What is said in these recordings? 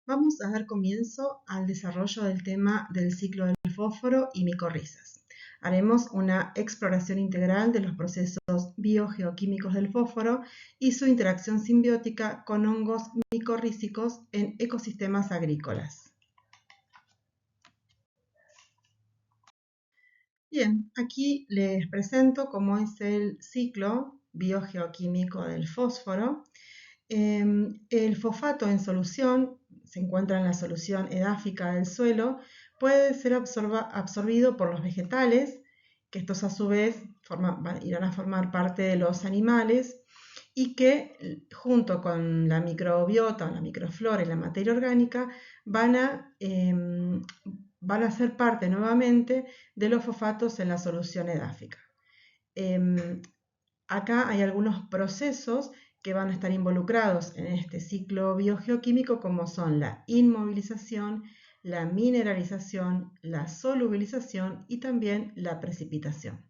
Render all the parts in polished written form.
Vamos a dar comienzo al desarrollo del tema del ciclo del fósforo y micorrizas. Haremos una exploración integral de los procesos biogeoquímicos del fósforo y su interacción simbiótica con hongos micorrízicos en ecosistemas agrícolas. Bien, aquí les presento cómo es el ciclo biogeoquímico del fósforo. El fosfato en solución, se encuentra en la solución edáfica del suelo, puede ser absorbido por los vegetales, que estos a su vez irán a formar parte de los animales y que junto con la microbiota, la microflora y la materia orgánica van a ser parte nuevamente de los fosfatos en la solución edáfica. Acá hay algunos procesos que van a estar involucrados en este ciclo biogeoquímico, como son la inmovilización, la mineralización, la solubilización y también la precipitación.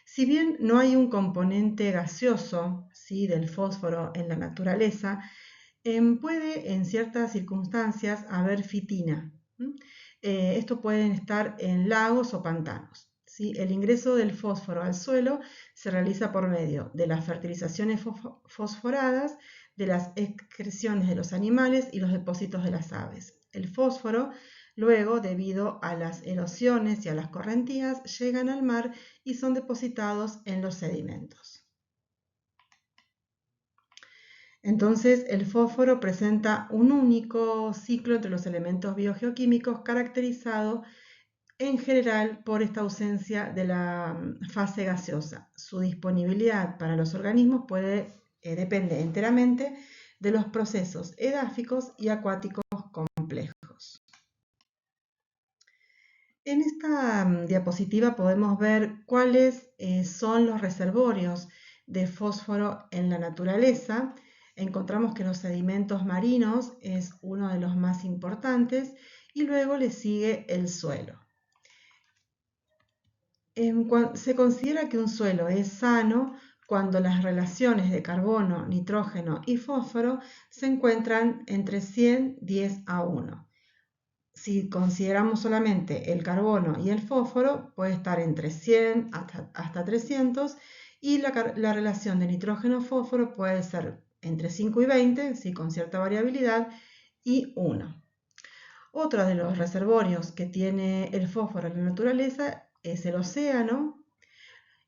Si bien no hay un componente gaseoso, ¿sí?, del fósforo en la naturaleza, puede en ciertas circunstancias haber fitina. Estos pueden estar en lagos o pantanos. ¿Sí? El ingreso del fósforo al suelo se realiza por medio de las fertilizaciones fosforadas, de las excreciones de los animales y los depósitos de las aves. El fósforo, luego, debido a las erosiones y a las correntías, llegan al mar y son depositados en los sedimentos. Entonces, el fósforo presenta un único ciclo entre los elementos biogeoquímicos caracterizado en general por esta ausencia de la fase gaseosa. Su disponibilidad para los organismos depende enteramente de los procesos edáficos y acuáticos complejos. En esta diapositiva podemos ver cuáles son los reservorios de fósforo en la naturaleza. Encontramos que los sedimentos marinos es uno de los más importantes y luego le sigue el suelo. Se considera que un suelo es sano cuando las relaciones de carbono, nitrógeno y fósforo se encuentran entre 110 a 1. Si consideramos solamente el carbono y el fósforo, puede estar entre 100 hasta 300 y la relación de nitrógeno-fósforo puede ser entre 5 y 20, ¿sí?, con cierta variabilidad, y 1. Otro de los reservorios que tiene el fósforo en la naturaleza es el océano.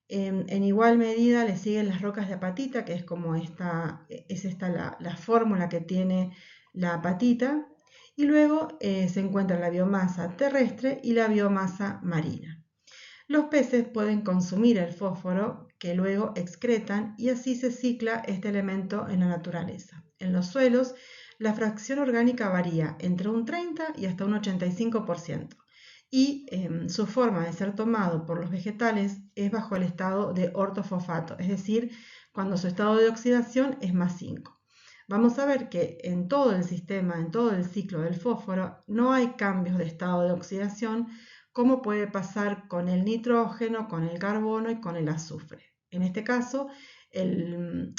En igual medida le siguen las rocas de apatita, que es como esta la fórmula que tiene la apatita. Y luego se encuentra la biomasa terrestre y la biomasa marina. Los peces pueden consumir el fósforo que luego excretan y así se cicla este elemento en la naturaleza. En los suelos, la fracción orgánica varía entre un 30 y hasta un 85% y su forma de ser tomado por los vegetales es bajo el estado de ortofosfato, es decir, cuando su estado de oxidación es más 5. Vamos a ver que en todo el sistema, en todo el ciclo del fósforo, no hay cambios de estado de oxidación como puede pasar con el nitrógeno, con el carbono y con el azufre. En este caso, el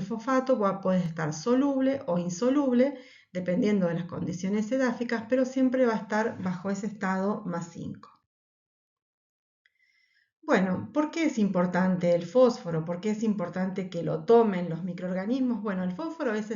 fosfato puede estar soluble o insoluble, dependiendo de las condiciones edáficas, pero siempre va a estar bajo ese estado más 5. Bueno, ¿por qué es importante el fósforo? ¿Por qué es importante que lo tomen los microorganismos? Bueno, el fósforo es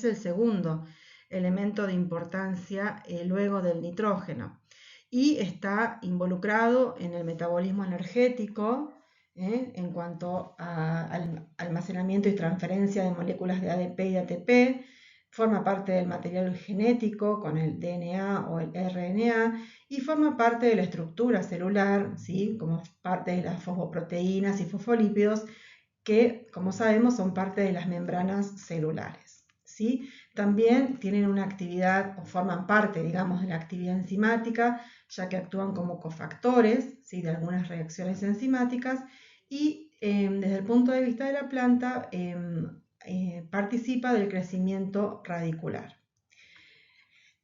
el segundo elemento de importancia luego del nitrógeno y está involucrado en el metabolismo energético en cuanto al almacenamiento y transferencia de moléculas de ADP y ATP. Forma parte del material genético con el DNA o el RNA y forma parte de la estructura celular, ¿sí?, como parte de las fosfoproteínas y fosfolípidos que, como sabemos, son parte de las membranas celulares, ¿sí? También tienen una actividad o forman parte, digamos, de la actividad enzimática, ya que actúan como cofactores, ¿sí?, de algunas reacciones enzimáticas y desde el punto de vista de la planta participa del crecimiento radicular.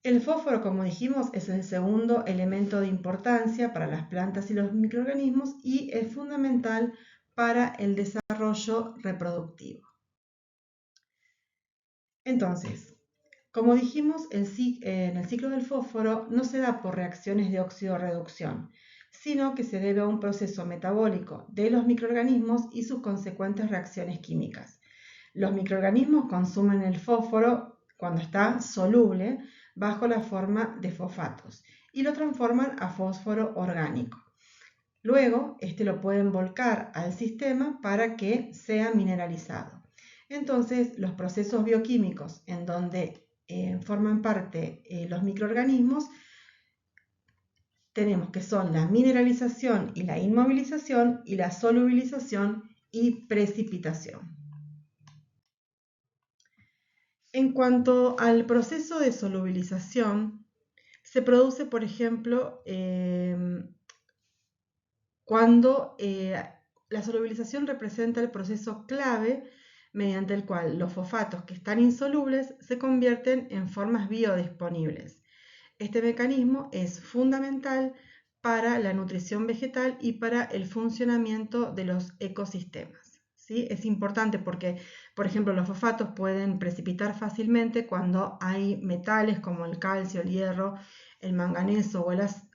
El fósforo, como dijimos, es el segundo elemento de importancia para las plantas y los microorganismos y es fundamental para el desarrollo reproductivo. Entonces, Como dijimos, en el ciclo del fósforo no se da por reacciones de óxido-reducción, sino que se debe a un proceso metabólico de los microorganismos y sus consecuentes reacciones químicas. Los microorganismos consumen el fósforo cuando está soluble bajo la forma de fosfatos y lo transforman a fósforo orgánico. Luego, este lo pueden volcar al sistema para que sea mineralizado. Entonces, los procesos bioquímicos en donde forman parte los microorganismos, tenemos que son la mineralización y la inmovilización y la solubilización y precipitación. En cuanto al proceso de solubilización, se produce, por ejemplo, cuando la solubilización representa el proceso clave mediante el cual los fosfatos que están insolubles se convierten en formas biodisponibles. Este mecanismo es fundamental para la nutrición vegetal y para el funcionamiento de los ecosistemas. ¿Sí? Es importante porque, por ejemplo, los fosfatos pueden precipitar fácilmente cuando hay metales como el calcio, el hierro, el manganeso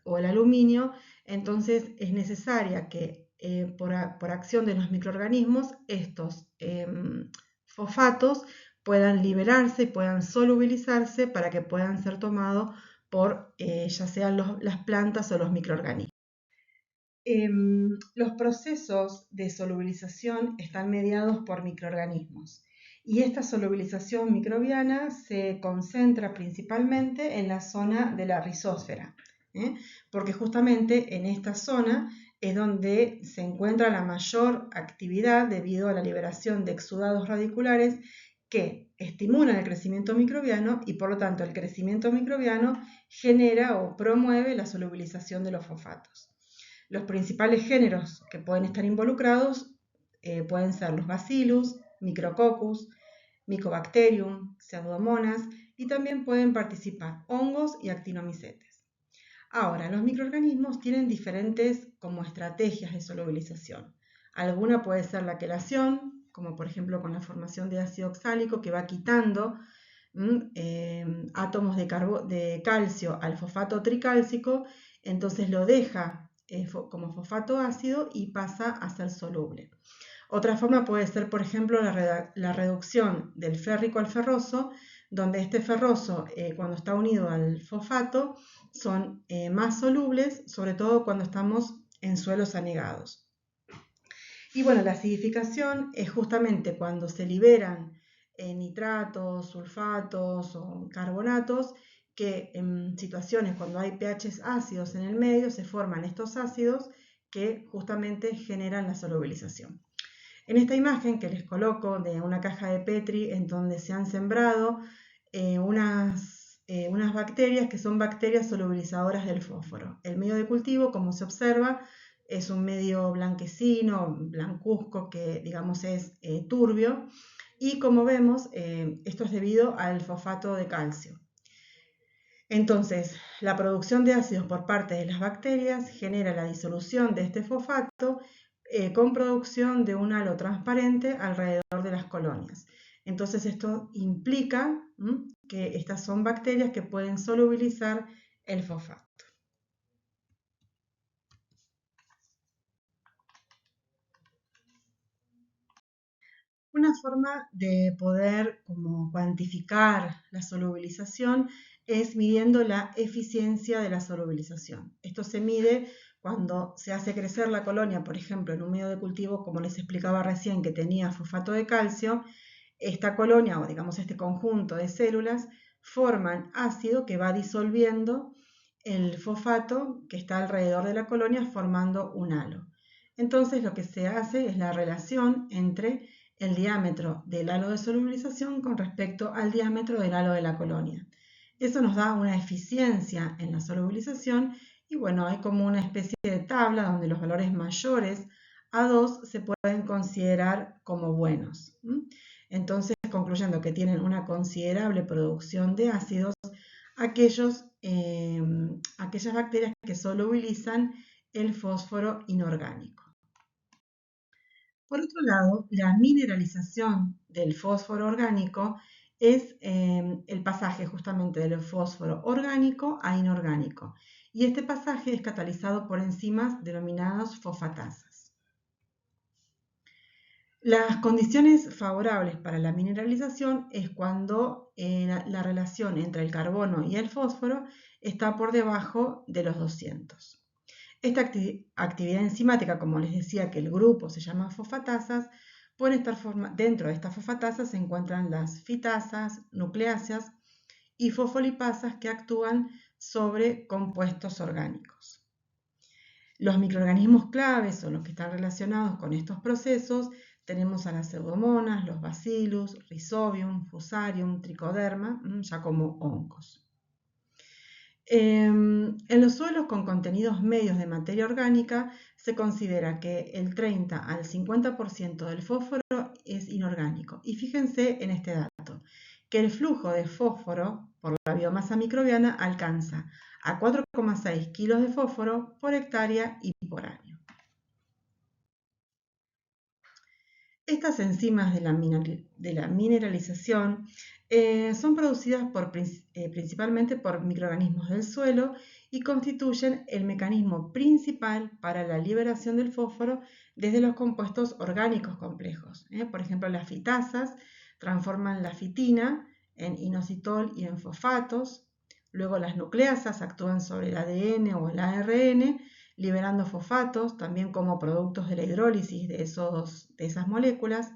o el aluminio. Entonces es necesaria que por acción de los microorganismos estos fosfatos puedan liberarse y puedan solubilizarse para que puedan ser tomados por ya sean las plantas o los microorganismos. Los procesos de solubilización están mediados por microorganismos y esta solubilización microbiana se concentra principalmente en la zona de la rizósfera, porque justamente en esta zona es donde se encuentra la mayor actividad debido a la liberación de exudados radiculares que estimulan el crecimiento microbiano y por lo tanto el crecimiento microbiano genera o promueve la solubilización de los fosfatos. Los principales géneros que pueden estar involucrados pueden ser los Bacillus, Micrococcus, Mycobacterium, Pseudomonas y también pueden participar hongos y actinomicetes. Ahora, los microorganismos tienen diferentes como estrategias de solubilización. Alguna puede ser la quelación, como por ejemplo con la formación de ácido oxálico que va quitando átomos de calcio al fosfato tricálcico, entonces lo deja como fosfato ácido y pasa a ser soluble. Otra forma puede ser, por ejemplo, la reducción del férrico al ferroso, donde este ferroso, cuando está unido al fosfato, son más solubles, sobre todo cuando estamos en suelos anegados. Y bueno, la acidificación es justamente cuando se liberan nitratos, sulfatos o carbonatos, que en situaciones cuando hay pHs ácidos en el medio se forman estos ácidos que justamente generan la solubilización. En esta imagen que les coloco de una caja de Petri en donde se han sembrado unas bacterias que son bacterias solubilizadoras del fósforo. El medio de cultivo, como se observa, es un medio blanquecino, blancuzco, que digamos es turbio. Y como vemos, esto es debido al fosfato de calcio. Entonces, la producción de ácidos por parte de las bacterias genera la disolución de este fosfato con producción de un halo transparente alrededor de las colonias. Entonces, esto implica que estas son bacterias que pueden solubilizar el fosfato. Una forma de poder como cuantificar la solubilización es midiendo la eficiencia de la solubilización. Esto se mide cuando se hace crecer la colonia, por ejemplo, en un medio de cultivo, como les explicaba recién, que tenía fosfato de calcio. Esta colonia, o digamos este conjunto de células, forman ácido que va disolviendo el fosfato que está alrededor de la colonia formando un halo. Entonces lo que se hace es la relación entre el diámetro del halo de solubilización con respecto al diámetro del halo de la colonia. Eso nos da una eficiencia en la solubilización y bueno, hay como una especie de tabla donde los valores mayores a 2 se pueden considerar como buenos. Entonces, concluyendo que tienen una considerable producción de ácidos, aquellas bacterias que solubilizan el fósforo inorgánico. Por otro lado, la mineralización del fósforo orgánico es el pasaje justamente del fósforo orgánico a inorgánico. Y este pasaje es catalizado por enzimas denominadas fosfatasas. Las condiciones favorables para la mineralización es cuando la relación entre el carbono y el fósforo está por debajo de los 200. Esta actividad enzimática, como les decía que el grupo se llama fosfatasas, puede estar dentro de estas fosfatasas se encuentran las fitasas, nucleáceas y fosfolipasas que actúan sobre compuestos orgánicos. Los microorganismos claves o los que están relacionados con estos procesos tenemos a las pseudomonas, los bacillus, rhizobium, fusarium, tricoderma, ya como hongos. En los suelos con contenidos medios de materia orgánica se considera que el 30 al 50% del fósforo es inorgánico. Y fíjense en este dato, que el flujo de fósforo por la biomasa microbiana alcanza a 4,6 kilos de fósforo por hectárea y por año. Estas enzimas de la mineralización son producidas principalmente por microorganismos del suelo y constituyen el mecanismo principal para la liberación del fósforo desde los compuestos orgánicos complejos. Por ejemplo, las fitasas transforman la fitina en inositol y en fosfatos. Luego las nucleasas actúan sobre el ADN o el ARN liberando fosfatos, también como productos de la hidrólisis de esas moléculas,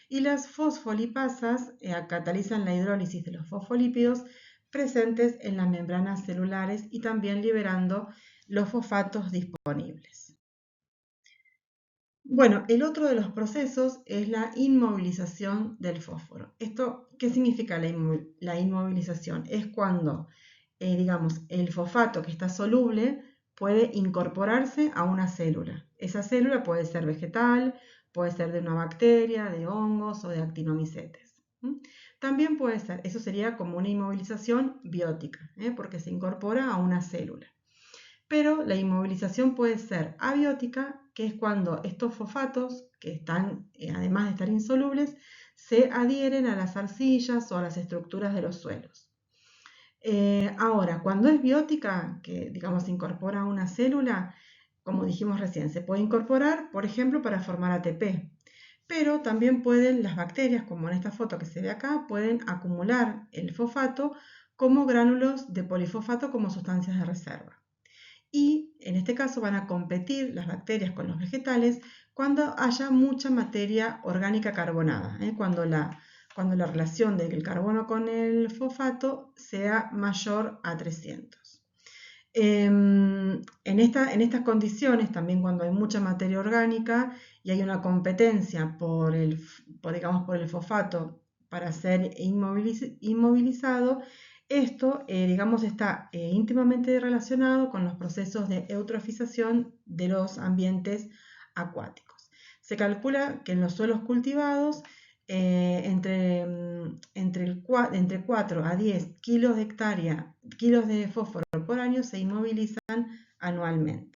y las fosfolipasas catalizan la hidrólisis de los fosfolípidos presentes en las membranas celulares y también liberando los fosfatos disponibles. Bueno, el otro de los procesos es la inmovilización del fósforo. ¿Qué significa la inmovilización? Es cuando, digamos, el fosfato que está soluble puede incorporarse a una célula. Esa célula puede ser vegetal, puede ser de una bacteria, de hongos o de actinomicetes. También puede ser, eso sería como una inmovilización biótica, porque se incorpora a una célula. Pero la inmovilización puede ser abiótica, que es cuando estos fosfatos, que están, además de estar insolubles, se adhieren a las arcillas o a las estructuras de los suelos. Ahora, cuando es biótica, que digamos se incorpora a una célula, como dijimos recién, se puede incorporar, por ejemplo, para formar ATP. Pero también pueden las bacterias, como en esta foto que se ve acá, pueden acumular el fosfato como gránulos de polifosfato como sustancias de reserva. Y en este caso van a competir las bacterias con los vegetales cuando haya mucha materia orgánica carbonada, cuando la relación del carbono con el fosfato sea mayor a 300. En estas condiciones, también cuando hay mucha materia orgánica y hay una competencia por el fosfato para ser inmovilizado, esto, digamos, está íntimamente relacionado con los procesos de eutrofización de los ambientes acuáticos. Se calcula que en los suelos cultivados entre 4 a 10 kilos de fósforo por año se inmovilizan anualmente.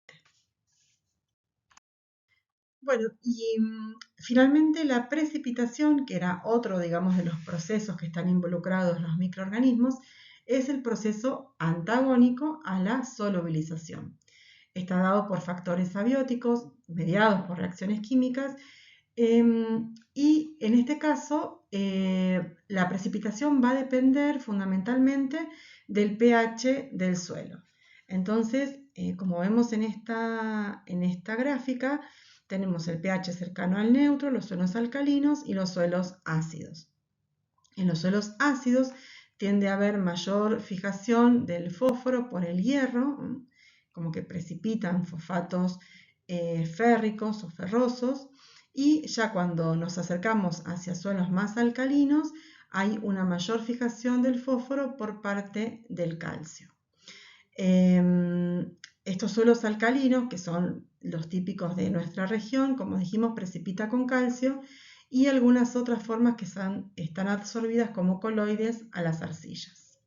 Bueno, y finalmente la precipitación, que era otro, digamos, de los procesos que están involucrados los microorganismos, es el proceso antagónico a la solubilización. Está dado por factores abióticos mediados por reacciones químicas y en este caso la precipitación va a depender fundamentalmente del pH del suelo. Entonces, como vemos en esta gráfica, tenemos el pH cercano al neutro, los suelos alcalinos y los suelos ácidos. En los suelos ácidos tiende a haber mayor fijación del fósforo por el hierro, como que precipitan fosfatos férricos o ferrosos, y ya cuando nos acercamos hacia suelos más alcalinos hay una mayor fijación del fósforo por parte del calcio. Estos suelos alcalinos, que son los típicos de nuestra región, como dijimos, precipita con calcio y algunas otras formas que están absorbidas como coloides a las arcillas.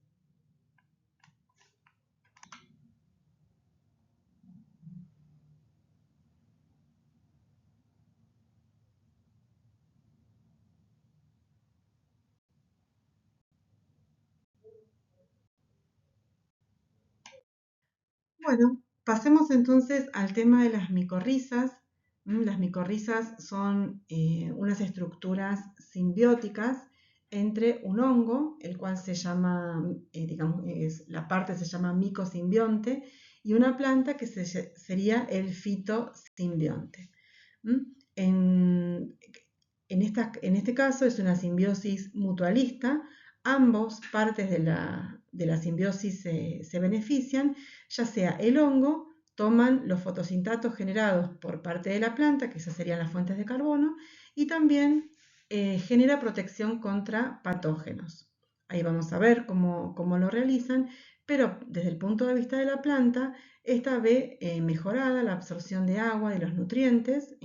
Bueno, pasemos entonces al tema de las micorrizas. Las micorrizas son unas estructuras simbióticas entre un hongo, el cual se llama, digamos, la parte se llama micosimbionte, y una planta que sería el fitosimbionte. En, en este caso es una simbiosis mutualista. Ambos partes de la simbiosis se benefician, ya sea el hongo, toman los fotosintatos generados por parte de la planta, que esas serían las fuentes de carbono, y también genera protección contra patógenos. Ahí vamos a ver cómo lo realizan, pero desde el punto de vista de la planta, esta ve mejorada la absorción de agua y los nutrientes,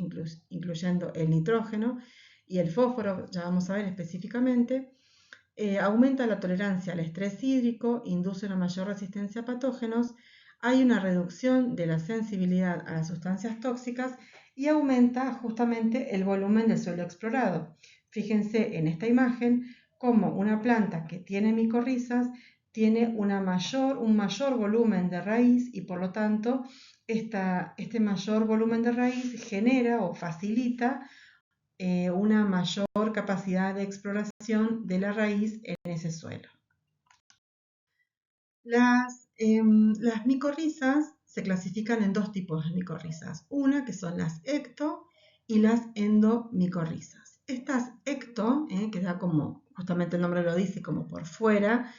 incluyendo el nitrógeno y el fósforo, ya vamos a ver específicamente. Aumenta la tolerancia al estrés hídrico, induce una mayor resistencia a patógenos, hay una reducción de la sensibilidad a las sustancias tóxicas y aumenta justamente el volumen del suelo explorado. Fíjense en esta imagen cómo una planta que tiene micorrizas tiene un mayor volumen de raíz y por lo tanto este mayor volumen de raíz genera o facilita una mayor capacidad de exploración de la raíz en ese suelo. Las micorrizas se clasifican en dos tipos de micorrizas. Una que son las ecto y las endomicorrizas. Estas ecto, que da como, justamente el nombre lo dice, como por fuera,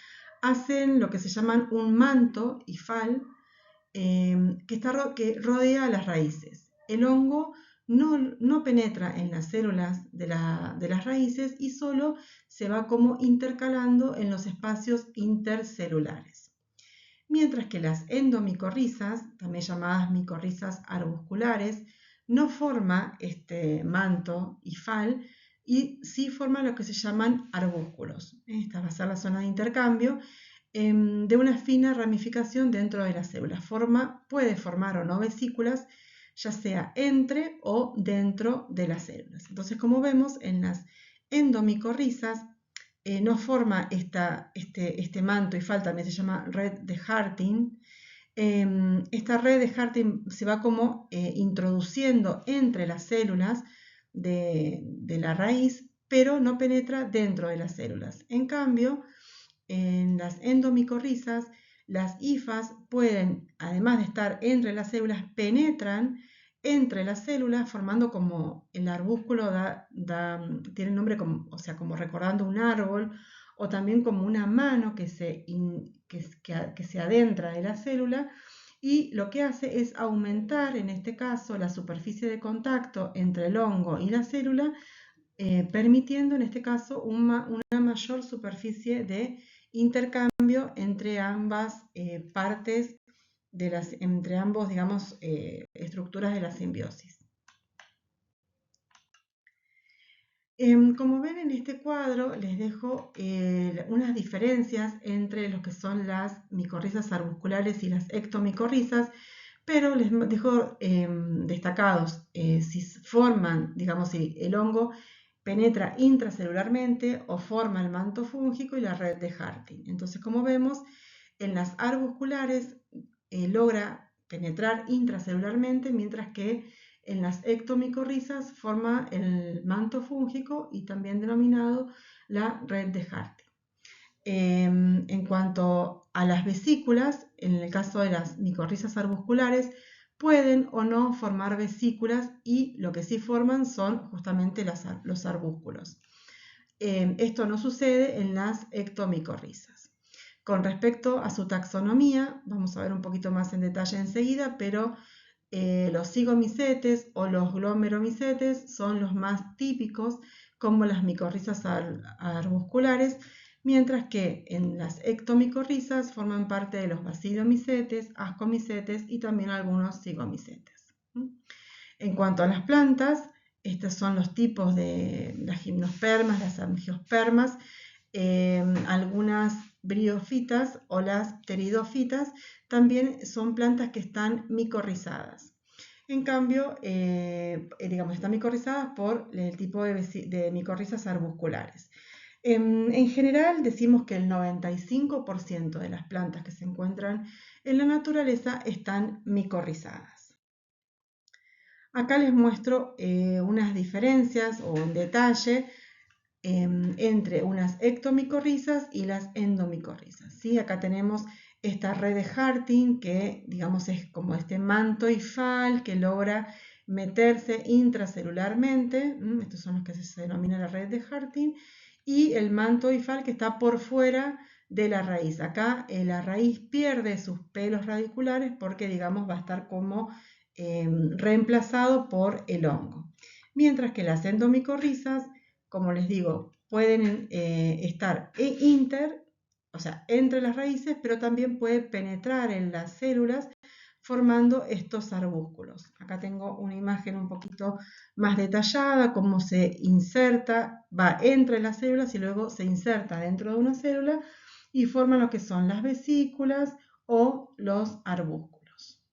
hacen lo que se llaman un manto hifal que rodea a las raíces. El hongo no penetra en las células de las raíces y solo se va como intercalando en los espacios intercelulares. Mientras que las endomicorrizas, también llamadas micorrizas arbusculares, no forma este manto hifal y sí forma lo que se llaman arbúsculos. Esta va a ser la zona de intercambio de una fina ramificación dentro de la célula. Puede formar o no vesículas, ya sea entre o dentro de las células. Entonces, como vemos, en las endomicorrizas no forma este manto hifal, también se llama red de Harting. Esta red de Harting se va como introduciendo entre las células de la raíz, pero no penetra dentro de las células. En cambio, en las endomicorrizas, las hifas pueden, además de estar entre las células, penetran entre las células formando como el arbúsculo tiene nombre como, o sea, como recordando un árbol o también como una mano que se adentra de la célula y lo que hace es aumentar en este caso la superficie de contacto entre el hongo y la célula, permitiendo en este caso una mayor superficie de intercambio entre ambas partes entre ambos, digamos, estructuras de la simbiosis. Como ven en este cuadro, les dejo unas diferencias entre lo que son las micorrizas arbusculares y las ectomicorrizas, pero les dejo destacados si forman, digamos, si el hongo penetra intracelularmente o forma el manto fúngico y la red de Harting. Entonces, como vemos, en las arbusculares logra penetrar intracelularmente, mientras que en las ectomicorrizas forma el manto fúngico y también denominado la red de Harting. En cuanto a las vesículas, en el caso de las micorrizas arbusculares, pueden o no formar vesículas y lo que sí forman son justamente los arbúsculos. Esto no sucede en las ectomicorrizas. Con respecto a su taxonomía, vamos a ver un poquito más en detalle enseguida, pero los zigomicetes o los glomeromicetes son los más típicos, como las micorrizas arbusculares, mientras que en las ectomicorrizas forman parte de los basidomicetes, ascomicetes y también algunos zigomicetes. En cuanto a las plantas, estos son los tipos de las gimnospermas, las angiospermas, algunas briofitas o las pteridofitas también son plantas que están micorrizadas. En cambio, digamos, están micorrizadas por el tipo de micorrizas arbusculares. En general decimos que el 95% de las plantas que se encuentran en la naturaleza están micorrizadas. Acá les muestro unas diferencias o un detalle entre unas ectomicorrizas y las endomicorrizas, ¿sí? Acá tenemos esta red de Harting que, digamos, es como este manto hifal que logra meterse intracelularmente. Estos son los que se denomina la red de Harting, y el manto hifal que está por fuera de la raíz. Acá la raíz pierde sus pelos radiculares porque, digamos, va a estar como reemplazado por el hongo. Mientras que las endomicorrizas, como les digo, pueden estar o sea, entre las raíces, pero también puede penetrar en las células formando estos arbúsculos. Acá tengo una imagen un poquito más detallada, cómo se inserta, va entre las células y luego se inserta dentro de una célula y forma lo que son las vesículas o los arbúsculos.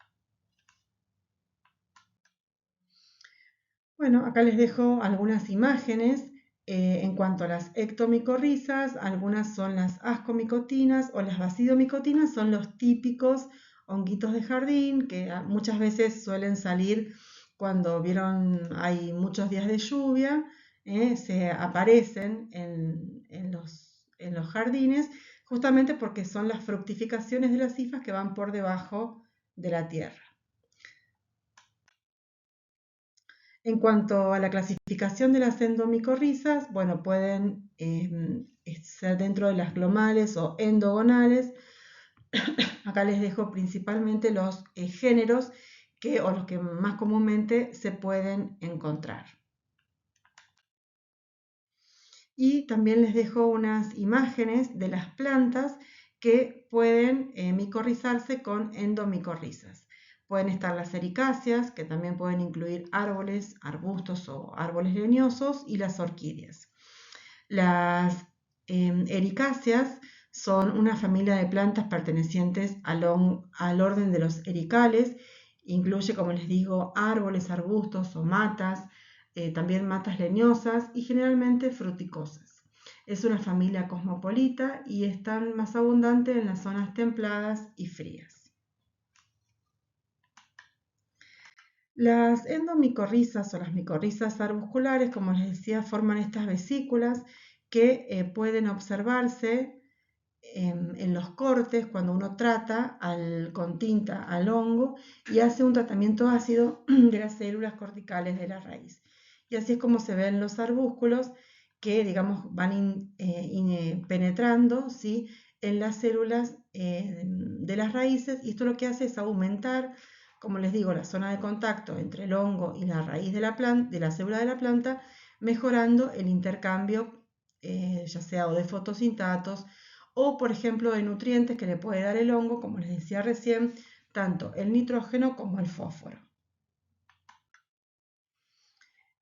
Bueno, acá les dejo algunas imágenes en cuanto a las ectomicorrizas. Algunas son las ascomicotinas o las basidomicotinas, son los típicos honguitos de jardín que muchas veces suelen salir cuando hay muchos días de lluvia, se aparecen en los jardines justamente porque son las fructificaciones de las hifas que van por debajo de la tierra. En cuanto a la clasificación de las endomicorrizas, bueno, pueden ser dentro de las glomales o endogonales. Acá les dejo principalmente los géneros o los que más comúnmente se pueden encontrar. Y también les dejo unas imágenes de las plantas que pueden micorrizarse con endomicorrizas. Pueden estar las ericáceas, que también pueden incluir árboles, arbustos o árboles leñosos, y las orquídeas. Las ericáceas son una familia de plantas pertenecientes al orden de los ericales. Incluye, como les digo, árboles, arbustos o matas, también matas leñosas y generalmente fruticosas. Es una familia cosmopolita y están más abundante en las zonas templadas y frías. Las endomicorrizas o las micorrizas arbusculares, como les decía, forman estas vesículas que pueden observarse en los cortes cuando uno trata con tinta al hongo y hace un tratamiento ácido de las células corticales de la raíz. Y así es como se ven los arbúsculos que, digamos, van penetrando, ¿sí?, en las células de las raíces, y esto lo que hace es aumentar, como les digo, la zona de contacto entre el hongo y la raíz de la célula de la planta, mejorando el intercambio, ya sea o de fotosintatos o, por ejemplo, de nutrientes que le puede dar el hongo, como les decía recién, tanto el nitrógeno como el fósforo.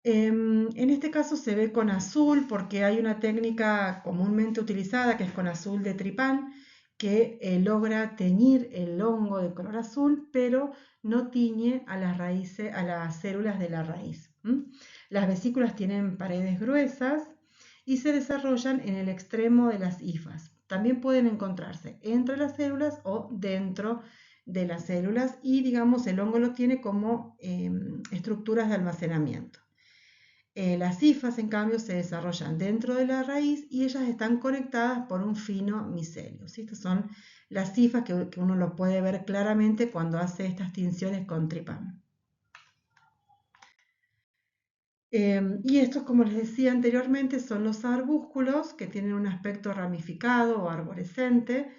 En este caso se ve con azul porque hay una técnica comúnmente utilizada que es con azul de tripán, que logra teñir el hongo de color azul, pero no tiñe a las raíces, a las células de la raíz. Las vesículas tienen paredes gruesas y se desarrollan en el extremo de las hifas. También pueden encontrarse entre las células o dentro de las células, y, digamos, el hongo lo tiene como estructuras de almacenamiento. Las hifas, en cambio, se desarrollan dentro de la raíz y ellas están conectadas por un fino micelio, ¿sí? Estas son las hifas que uno lo puede ver claramente cuando hace estas tinciones con tripán. Y estos, como les decía anteriormente, son los arbúsculos que tienen un aspecto ramificado o arborescente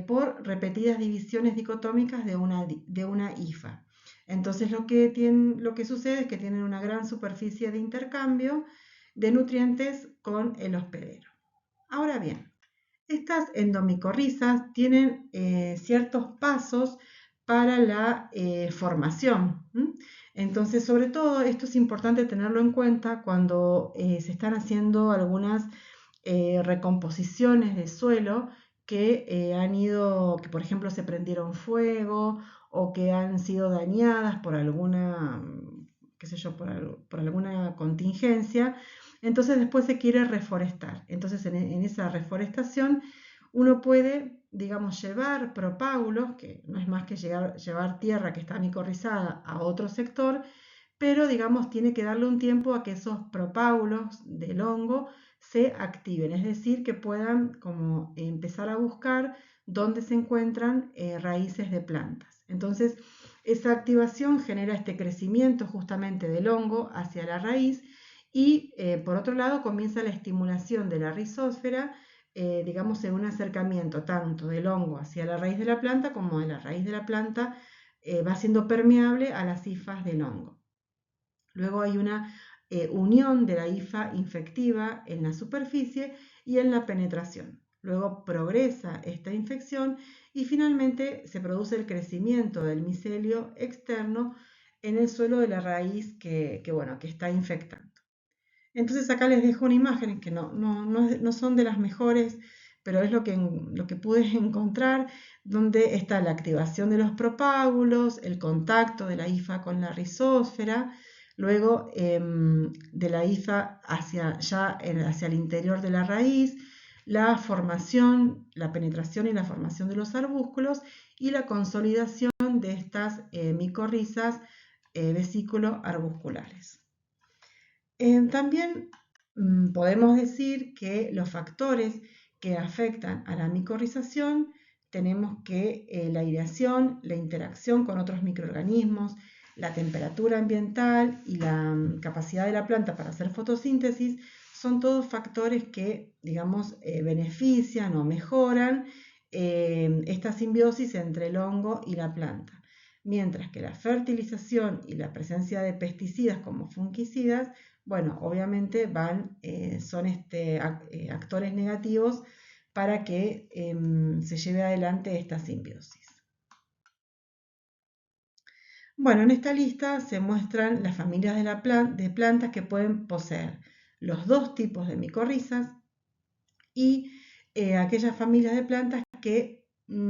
por repetidas divisiones dicotómicas de una hifa. Entonces lo que sucede es que tienen una gran superficie de intercambio de nutrientes con el hospedero. Ahora bien, estas endomicorrizas tienen ciertos pasos para la formación. Entonces, sobre todo, esto es importante tenerlo en cuenta cuando se están haciendo algunas recomposiciones de suelo que por ejemplo se prendieron fuego o que han sido dañadas por alguna, qué sé yo, por alguna contingencia. entonces después se quiere reforestar. Entonces en esa reforestación uno puede, digamos, llevar propágulos, que no es más que llevar tierra que está micorrizada a otro sector, pero digamos tiene que darle un tiempo a que esos propágulos del hongo se activen, es decir, que puedan como empezar a buscar dónde se encuentran raíces de plantas. Entonces, esa activación genera este crecimiento justamente del hongo hacia la raíz y por otro lado comienza la estimulación de la rizósfera, digamos en un acercamiento tanto del hongo hacia la raíz de la planta como de la raíz de la planta va siendo permeable a las hifas del hongo. Luego hay una unión de la hifa infectiva en la superficie y en la penetración. Luego progresa esta infección y finalmente se produce el crecimiento del micelio externo en el suelo de la raíz que está infectando. Entonces acá les dejo una imagen que no son de las mejores, pero es lo que pude encontrar, donde está la activación de los propágulos, el contacto de la hifa con la rizósfera, luego de la hifa hacia el interior de la raíz, la formación, la penetración y la formación de los arbúsculos y la consolidación de estas micorrizas vesículo-arbusculares. También podemos decir que los factores que afectan a la micorrización tenemos que la aireación, la interacción con otros microorganismos, la temperatura ambiental y la capacidad de la planta para hacer fotosíntesis son todos factores que, digamos, benefician o mejoran esta simbiosis entre el hongo y la planta. Mientras que la fertilización y la presencia de pesticidas como fungicidas, bueno, obviamente son actores negativos para que se lleve adelante esta simbiosis. Bueno, en esta lista se muestran las familias de plantas que pueden poseer los dos tipos de micorrizas y aquellas familias de plantas que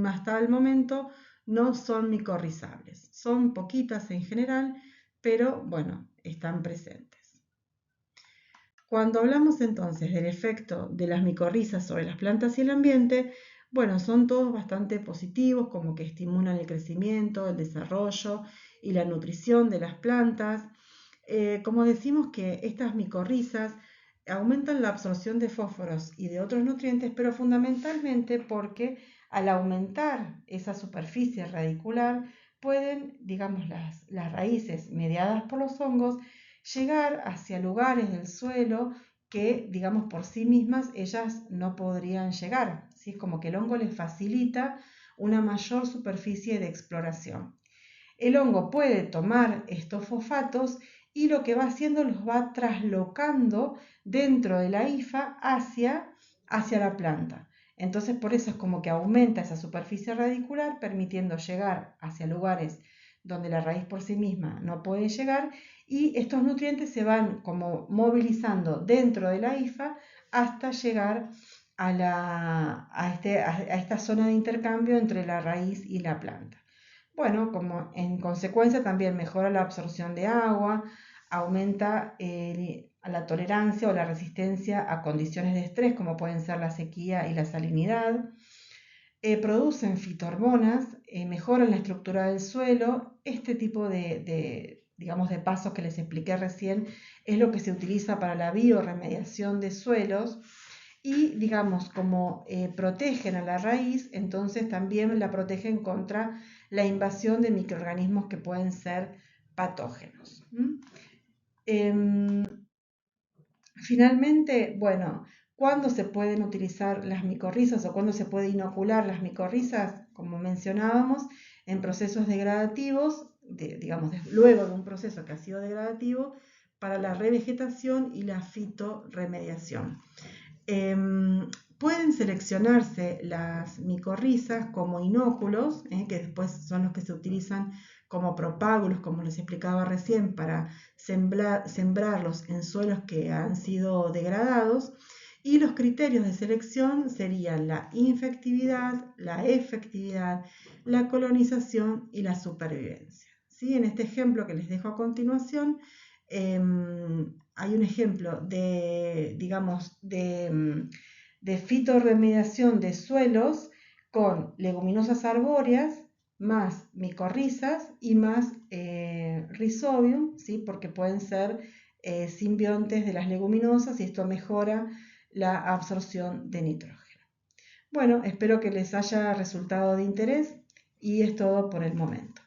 hasta el momento no son micorrizables. Son poquitas en general, pero bueno, están presentes. Cuando hablamos entonces del efecto de las micorrizas sobre las plantas y el ambiente, bueno, son todos bastante positivos, como que estimulan el crecimiento, el desarrollo y la nutrición de las plantas. Como decimos que estas micorrizas aumentan la absorción de fósforos y de otros nutrientes, pero fundamentalmente porque al aumentar esa superficie radicular, pueden, digamos, las raíces mediadas por los hongos, llegar hacia lugares del suelo que, digamos, por sí mismas ellas no podrían llegar. ¿Sí? Como que el hongo les facilita una mayor superficie de exploración. El hongo puede tomar estos fosfatos y lo que va haciendo los va traslocando dentro de la hifa hacia la planta. Entonces por eso es como que aumenta esa superficie radicular, permitiendo llegar hacia lugares donde la raíz por sí misma no puede llegar, y estos nutrientes se van como movilizando dentro de la hifa hasta llegar a esta zona de intercambio entre la raíz y la planta. Bueno, como en consecuencia también mejora la absorción de agua, aumenta la tolerancia o la resistencia a condiciones de estrés como pueden ser la sequía y la salinidad. Producen fitohormonas, mejoran la estructura del suelo. Este tipo digamos, de pasos que les expliqué recién es lo que se utiliza para la bioremediación de suelos. Y, digamos, como protegen a la raíz, entonces también la protegen contra la invasión de microorganismos que pueden ser patógenos. Finalmente, bueno, ¿cuándo se pueden utilizar las micorrizas o cuándo se puede inocular las micorrizas? Como mencionábamos, en procesos degradativos, digamos, luego de un proceso que ha sido degradativo, para la revegetación y la fitorremediación. Pueden seleccionarse las micorrizas como inóculos, que después son los que se utilizan como propágulos, como les explicaba recién, para sembrarlos en suelos que han sido degradados. Y los criterios de selección serían la infectividad, la efectividad, la colonización y la supervivencia. ¿Sí? En este ejemplo que les dejo a continuación, hay un ejemplo de, digamos, de fitorremediación de suelos con leguminosas arbóreas, más micorrizas y más rhizobium, ¿sí? Porque pueden ser simbiontes de las leguminosas y esto mejora la absorción de nitrógeno. Bueno, espero que les haya resultado de interés y es todo por el momento.